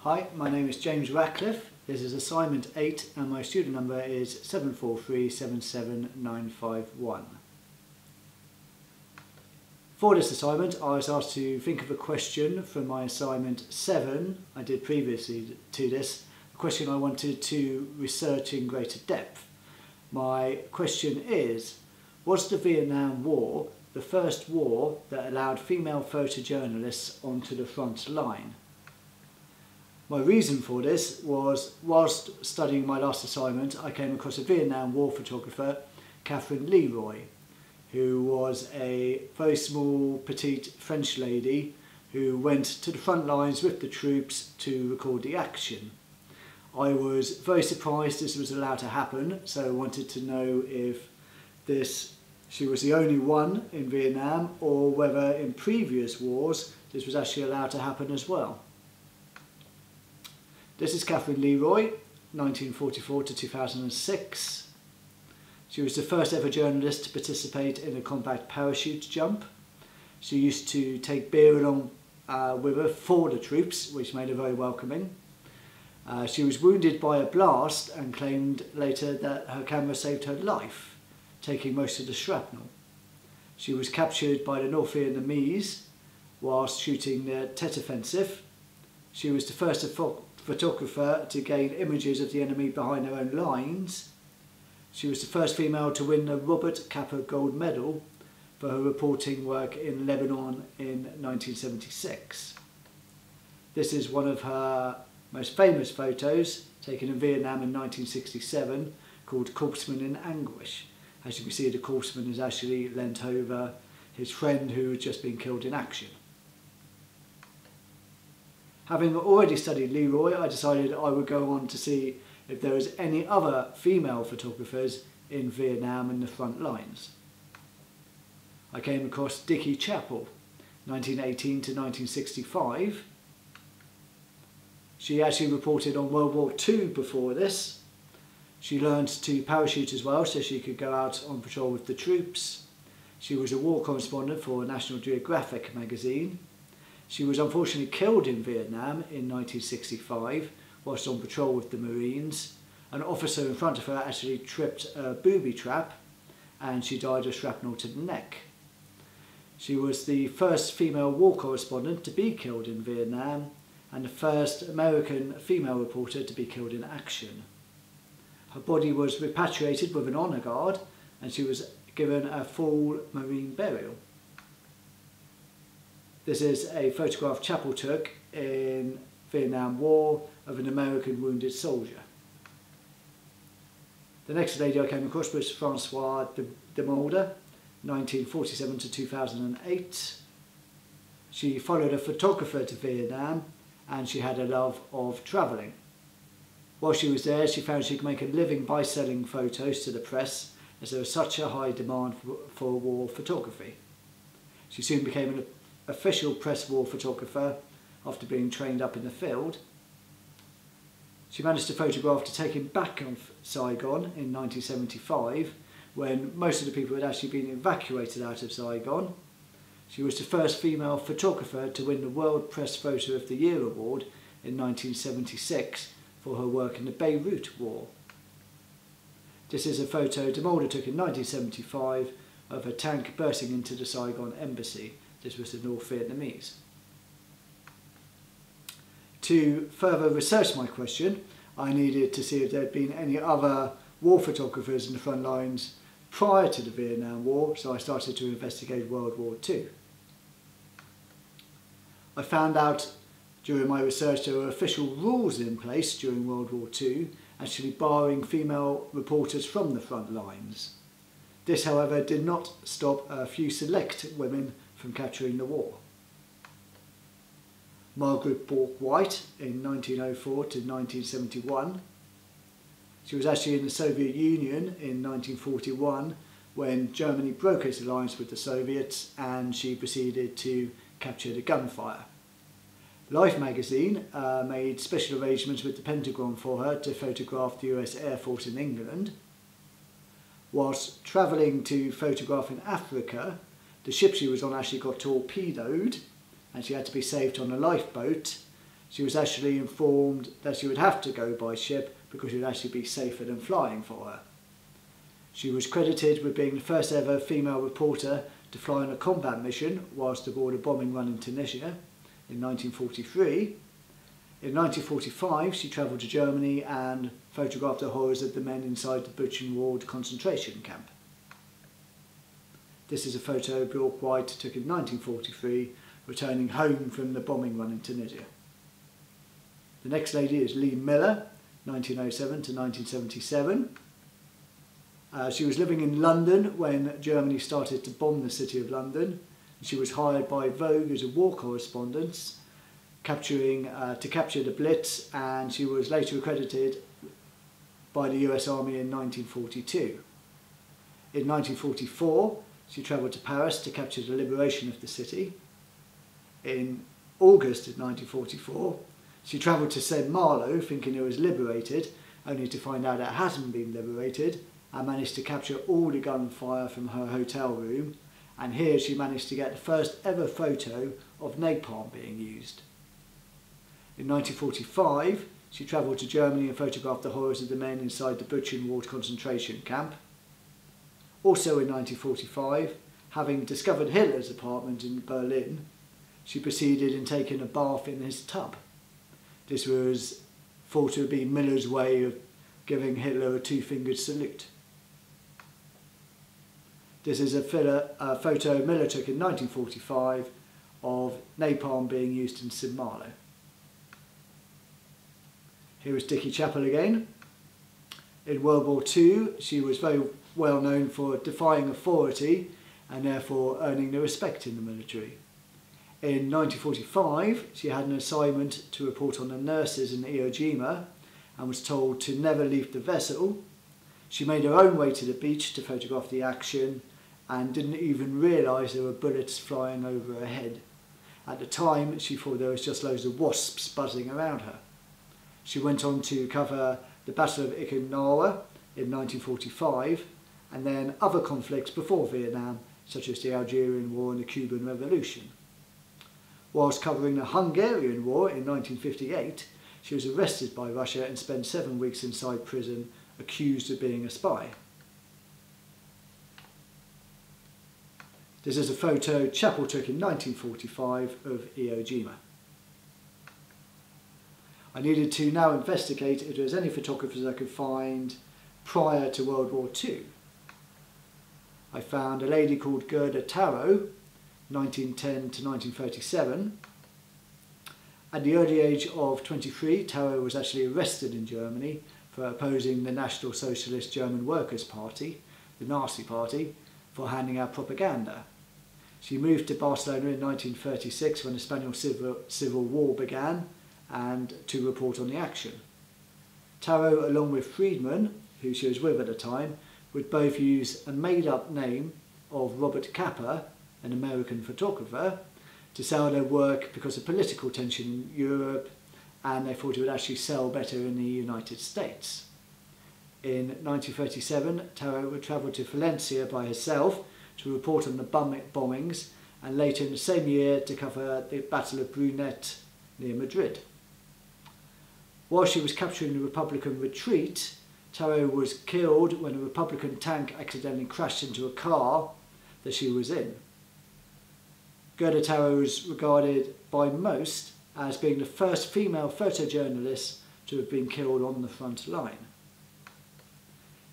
Hi, my name is James Ractliffe. This is assignment 8 and my student number is 743-77951. For this assignment I was asked to think of a question from my assignment 7 I did previously to this, a question I wanted to research in greater depth. My question is, was the Vietnam War the first war that allowed female photojournalists onto the front line? My reason for this was, whilst studying my last assignment, I came across a Vietnam War photographer, Catherine Leroy, who was a very small, petite French lady who went to the front lines with the troops to record the action. I was very surprised this was allowed to happen, so I wanted to know if she was the only one in Vietnam or whether in previous wars this was actually allowed to happen as well. This is Catherine Leroy, 1944 to 2006. She was the first ever journalist to participate in a combat parachute jump. She used to take beer along with her for the troops, which made her very welcoming. She was wounded by a blast and claimed later that her camera saved her life, taking most of the shrapnel. She was captured by the North Vietnamese whilst shooting the Tet Offensive. She was the first photographer to gain images of the enemy behind their own lines. She was the first female to win the Robert Capa Gold Medal for her reporting work in Lebanon in 1976. This is one of her most famous photos, taken in Vietnam in 1967, called Corpsman in Anguish. As you can see, the corpsman is actually leant over his friend who had just been killed in action. Having already studied Leroy, I decided I would go on to see if there was any other female photographers in Vietnam in the front lines. I came across Dickie Chappell, 1918 to 1965. She actually reported on World War II before this. She learned to parachute as well, so she could go out on patrol with the troops. She was a war correspondent for National Geographic magazine. She was unfortunately killed in Vietnam in 1965 whilst on patrol with the Marines. An officer in front of her actually tripped a booby trap and she died of shrapnel to the neck. She was the first female war correspondent to be killed in Vietnam and the first American female reporter to be killed in action. Her body was repatriated with an honour guard and she was given a full Marine burial. This is a photograph Chappell took in Vietnam War of an American wounded soldier. The next lady I came across was Francoise de Mulder, 1947 to 2008. She followed a photographer to Vietnam and she had a love of travelling. While she was there, she found she could make a living by selling photos to the press, as there was such a high demand for war photography. She soon became an official press war photographer after being trained up in the field. She managed to photograph to taking back of Saigon in 1975, when most of the people had actually been evacuated out of Saigon. She was the first female photographer to win the World Press Photo of the Year award in 1976 for her work in the Beirut War. This is a photo de Mulder took in 1975 of a tank bursting into the Saigon embassy. This was the North Vietnamese. To further research my question, I needed to see if there had been any other war photographers in the front lines prior to the Vietnam War, so I started to investigate World War II. I found out during my research there were official rules in place during World War II, actually barring female reporters from the front lines. This, however, did not stop a few select women from capturing the war. Margaret Bork-White in 1904 to 1971. She was actually in the Soviet Union in 1941 when Germany broke its alliance with the Soviets and she proceeded to capture the gunfire. Life magazine made special arrangements with the Pentagon for her to photograph the US Air Force in England. Whilst travelling to photograph in Africa, the ship she was on actually got torpedoed and she had to be saved on a lifeboat. she was actually informed that she would have to go by ship because it would actually be safer than flying for her. She was credited with being the first ever female reporter to fly on a combat mission whilst aboard a bombing run in Tunisia in 1943. In 1945, she travelled to Germany and photographed the horrors of the men inside the Buchenwald concentration camp. This is a photo Bjork White took in 1943, returning home from the bombing run in Tunisia. The next lady is Lee Miller, 1907 to 1977. She was living in London when Germany started to bomb the city of London. She was hired by Vogue as a war correspondent, to capture the Blitz, and she was later accredited by the US Army in 1942. In 1944, she travelled to Paris to capture the liberation of the city. In August of 1944, she travelled to Saint-Malo thinking it was liberated, only to find out it hadn't been liberated, and managed to capture all the gunfire from her hotel room, and here she managed to get the first ever photo of napalm being used. In 1945, she travelled to Germany and photographed the horrors of the men inside the Buchenwald concentration camp. Also in 1945, having discovered Hitler's apartment in Berlin, she proceeded in taking a bath in his tub. This was thought to be Miller's way of giving Hitler a two-fingered salute. This is a photo Miller took in 1945 of napalm being used in Saint-Malo. Here is Dickie Chapel again. In World War II, she was very well known for defying authority and therefore earning the respect in the military. In 1945, she had an assignment to report on the nurses in Iwo Jima and was told to never leave the vessel. She made her own way to the beach to photograph the action and didn't even realise there were bullets flying over her head. At the time, she thought there was just loads of wasps buzzing around her. She went on to cover the Battle of Okinawa in 1945 and then other conflicts before Vietnam, such as the Algerian War and the Cuban Revolution. Whilst covering the Hungarian War in 1958, she was arrested by Russia and spent 7 weeks inside prison, accused of being a spy. This is a photo Chappell took in 1945 of Iwo Jima. I needed to now investigate if there was any photographers I could find prior to World War II. I found a lady called Gerda Taro, 1910 to 1937. At the early age of 23, Taro was actually arrested in Germany for opposing the National Socialist German Workers' Party, the Nazi Party, for handing out propaganda. She moved to Barcelona in 1936 when the Spanish Civil War began and to report on the action. Taro, along with Friedman, who she was with at the time, would both use a made-up name of Robert Capa, an American photographer, to sell their work because of political tension in Europe, and they thought it would actually sell better in the United States. In 1937, Taro would travel to Valencia by herself to report on the bombings, and later in the same year to cover the Battle of Brunet near Madrid. While she was capturing the Republican retreat, Taro was killed when a Republican tank accidentally crashed into a car that she was in. Gerda Taro is regarded by most as being the first female photojournalist to have been killed on the front line.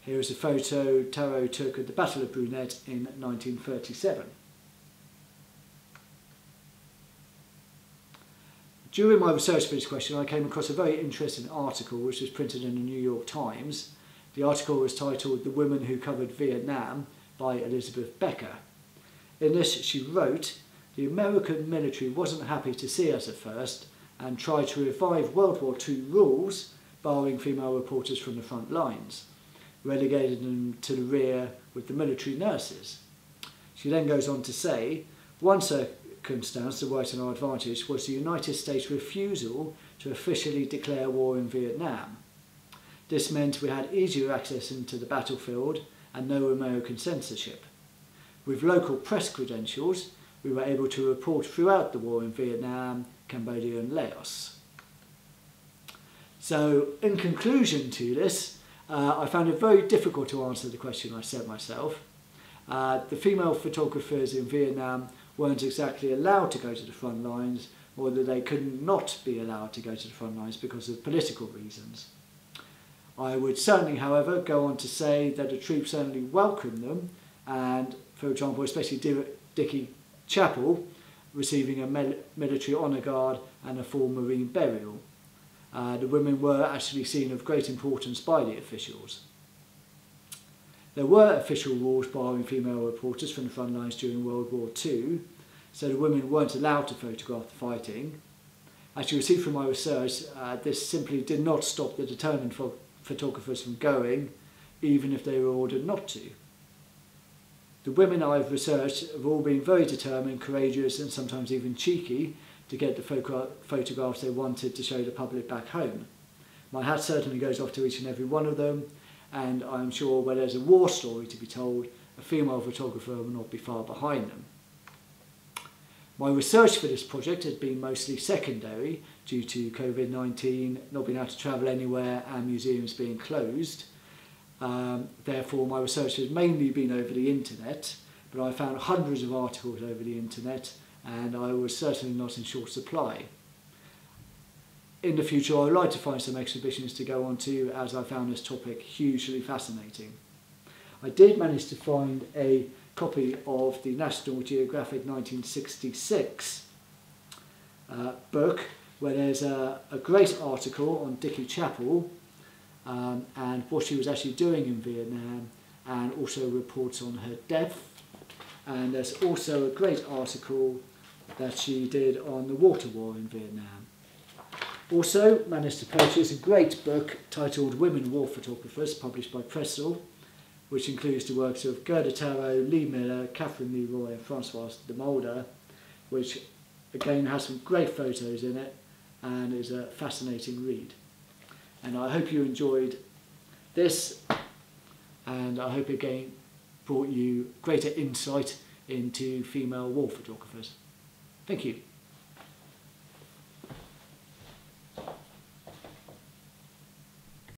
Here is a photo Taro took at the Battle of Brunet in 1937. During my research for this question, I came across a very interesting article which was printed in the New York Times. The article was titled "The Women Who Covered Vietnam" by Elizabeth Becker. In this she wrote, "The American military wasn't happy to see us at first and tried to revive World War II rules, barring female reporters from the front lines, relegated them to the rear with the military nurses." She then goes on to say, "One circumstance to write in our advantage was the United States' refusal to officially declare war in Vietnam. This meant we had easier access into the battlefield and no American censorship. With local press credentials, we were able to report throughout the war in Vietnam, Cambodia and Laos." So in conclusion to this, I found it very difficult to answer the question I set myself. The female photographers in Vietnam weren't exactly allowed to go to the front lines, or that they could not be allowed to go to the front lines because of political reasons. I would certainly, however, go on to say that the troops certainly welcomed them, and, for example, especially Dickie Chapel receiving a military honour guard and a full Marine burial. The women were actually seen of great importance by the officials. There were official rules barring female reporters from the front lines during World War II, so the women weren't allowed to photograph the fighting. As you will see from my research, this simply did not stop the determined photographers from going, even if they were ordered not to. The women I've researched have all been very determined, courageous and sometimes even cheeky to get the photographs they wanted to show the public back home. My hat certainly goes off to each and every one of them, and I'm sure where there's a war story to be told, a female photographer will not be far behind them. My research for this project has been mostly secondary due to COVID-19, not being able to travel anywhere and museums being closed. Therefore, my research has mainly been over the internet, but I found hundreds of articles over the internet, and I was certainly not in short supply. In the future, I would like to find some exhibitions to go on to, as I found this topic hugely fascinating. I did manage to find a copy of the National Geographic 1966 book, where there's a great article on Dickie Chapel and what she was actually doing in Vietnam, and also reports on her death. And there's also a great article that she did on the water war in Vietnam. Also managed to purchase a great book titled Women War Photographers, published by Pressel, which includes the works of Gerda Taro, Lee Miller, Catherine Leroy and Francoise de Mulder, which again has some great photos in it and is a fascinating read. And I hope you enjoyed this, and I hope again brought you greater insight into female war photographers. Thank you.